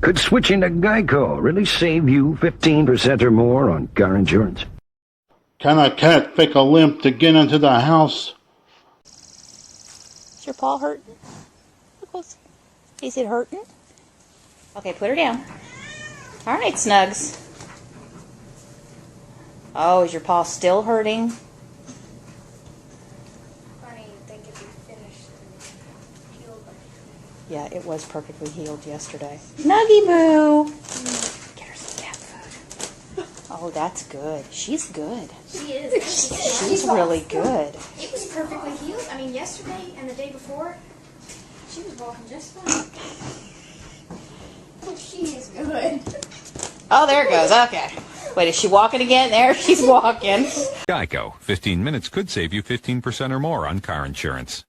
Could switching to GEICO really save you 15% or more on car insurance? Can a cat fake a limp to get into the house? Is your paw hurting? Look close. Is it hurting? Okay, put her down. All right, Snugs. Oh, is your paw still hurting? Funny, you'd think it'd be finished and healed. Yeah, it was perfectly healed yesterday. Snuggy Boo! Get her some cat food. Oh, that's good. She's good. She is. She's really good. It was perfectly healed. I mean, yesterday and the day before, she was walking just fine. Oh, she is good. Oh, there it goes. Okay. Wait, is she walking again? There she's walking. GEICO. 15 minutes could save you 15% or more on car insurance.